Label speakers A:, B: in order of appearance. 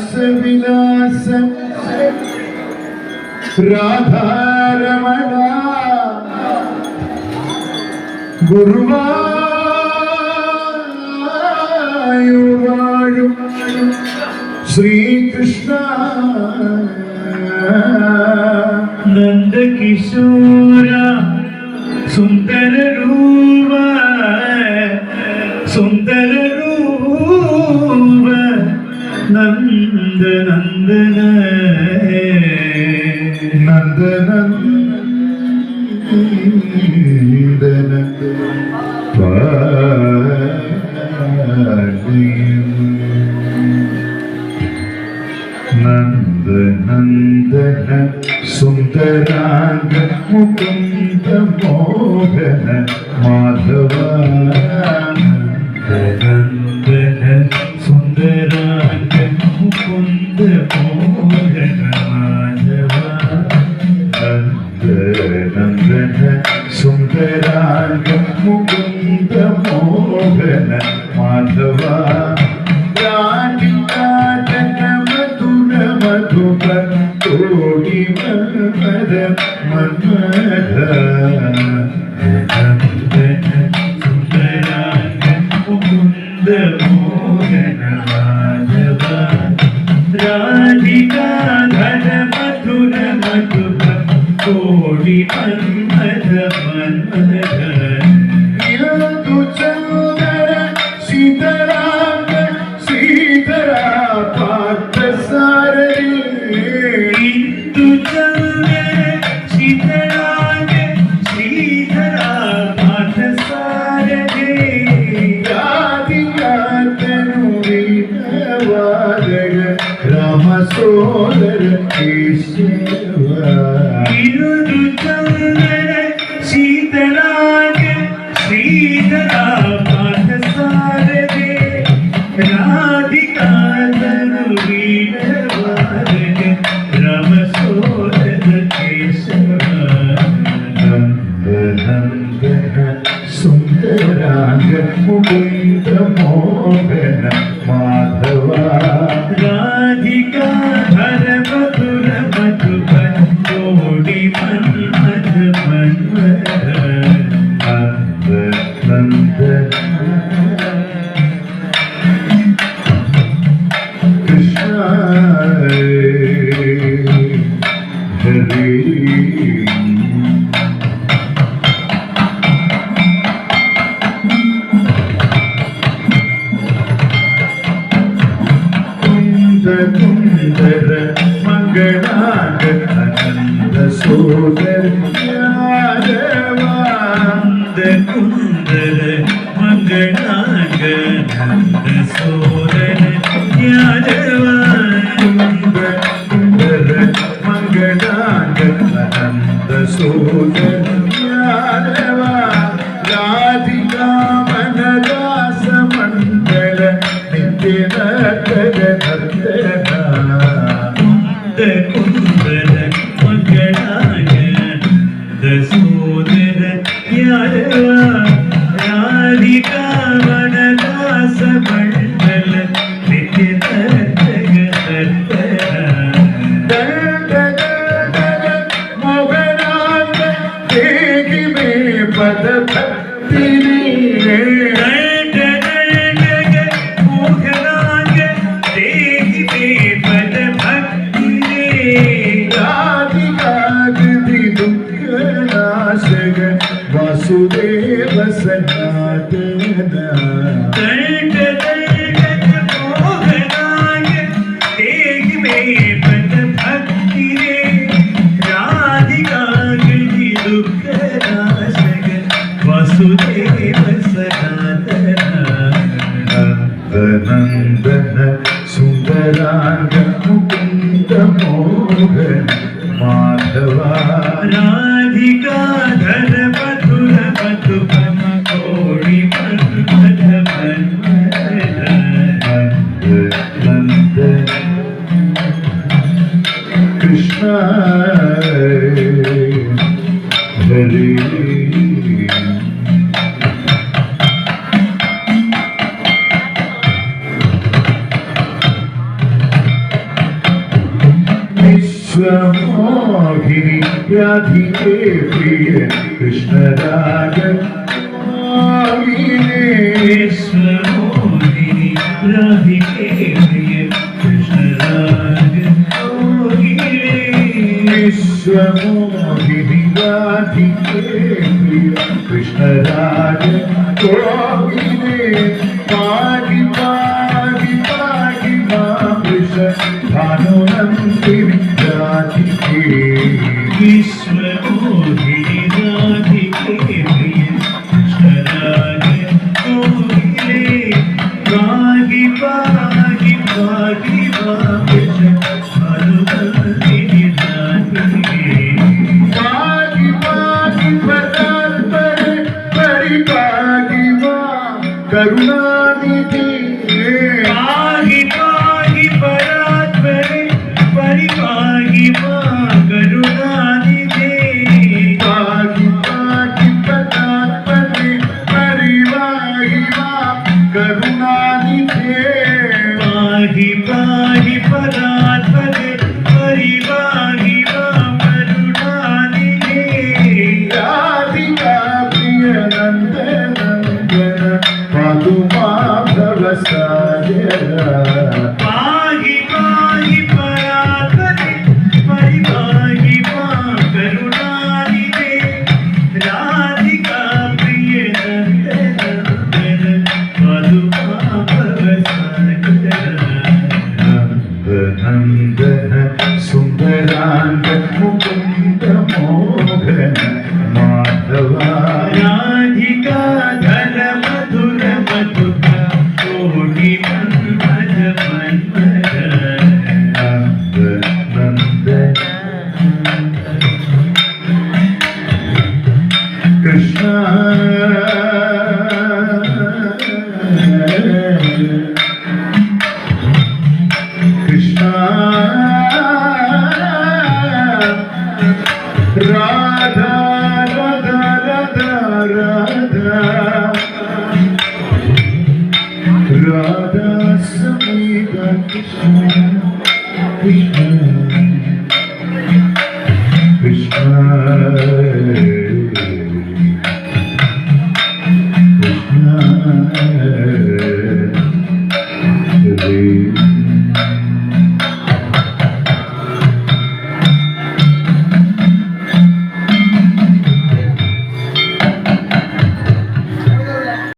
A: രാസവിലാസം രാധാരമണ ഗുരുവായൂർ ശ്രീകൃഷ്ണ നന്ദകിശോര സുന്ദര രൂപ സുന്ദര രൂപ നന്ദനന്ദന നന്ദനന്ദന നന്ദനന്ദന സുന്ദരാംഗ മുകുന്ദ മോഹന മാധവ നന്ദനന്ദന സുന്ദരാംഗ മുകുന്ദ മോഹന മാധവ നന്ദനന്ദന സുന്ദരാംഗ മുകുന്ദ മോഹന മാധവ തോടി മന്മഥ മന്മഥ സുന്ദരാംഗ മുകുന്ദ മോഹന മാധവ രാധികാധര മധുര മധുര തോടി മന്മഥ മന്മഥ യദു ചന്ദര സീതരാംഗ ശ്രീധര പാರ್ಥസാരഥി സോദര കേശവ ഇരുതു ചന്ദന ശീതളാംഗ ശ്രീധര പാർത്ഥസാരഥി രാധികാധര വീണവാദക രാമ സോദര കേശവ നന്ദനന്ദന സുന്ദരാംഗ മുകുന്ദ മോഹന മാധവ രാധികാധര മധുര മധുര തോടി മന്മഥ മന്മഥ നന്ദനന്ദന കൃഷ്ണ ഹരി കുന്ദര മംഗളാംഗ അനന്ത സോദര കുന്ദര മംഗളാംഗ അനന്ത സോദര കുന്ദര മംഗളാംഗ അനന്ത സോദര രാധികാ മനദാസ മണ്ഡല നിത്യ നർത്തക നർത്തന കുന്ദര മംഗളാംഗ സോദര രാധികാ മനദാസ മണ്ഡല നിത്യ നർത്തക നർത്തന മോഹനാംഗ തേഹി മേ പദ ഭക്തി वासुदेव सनातन मोहनाय तेग में पद भक्ति रे राधिका गिरि दुख नाशक वासुदेव सनातन नंदनंदन सुंदरांग मुकुंद मोहन माधवा राधिका धर मधुर मधुबन രാധികേ പ്രിയ കൃഷ്ണരാഗ
B: വിശ്വമോഹിനി രാധികേ പ്രിയ കൃഷ്ണരാഗ
A: വിശ്വമോഹിനി രാധികേ പ്രിയ കൃഷ്ണരാഗ കോവിലേ പാടി പാടി പാടി മാം ഭാനുനന്ദിനി രാധികേ
B: വിശ്വമോഹിനി രാധികേ പ്രിയ കൃഷ്ണരാഗ കോകിലേ പാടി പാടി പാടി മാം ഭാനുനന്ദിനി രാധികേ
A: പാടി പാടി പരാത്പരെ പരിപാടി മാം കരുണാനിധി
B: പാടി പാടി പരാത്പരെ പരിപാടി മാം കരുണാനിധേ
A: പാടി പാടി പരാത്പരെ പരിപാടി മാം കരുണാനിധി
B: പാടി പാടി പരാത്പരെ പരിപാടി മാം കരുണാനിധേ
A: രാധികാ പ്രിയ നന്ദനന്ദന പതുമാധവ സാഗര
B: പാടി പാടി പരാത്പരെ പരിപാടി മാം കരുണാനിധേ രാധികാ പ്രിയ നന്ദനന്ദന
A: നന്ദന സുന്ദരാംഗ മുകുന്ദ മോഹന മാധവ
B: രാധികാ ധര മധുര മധുര കോടി മന്മഥ മന്മഥ
A: നന്ദ കൃഷ്ണ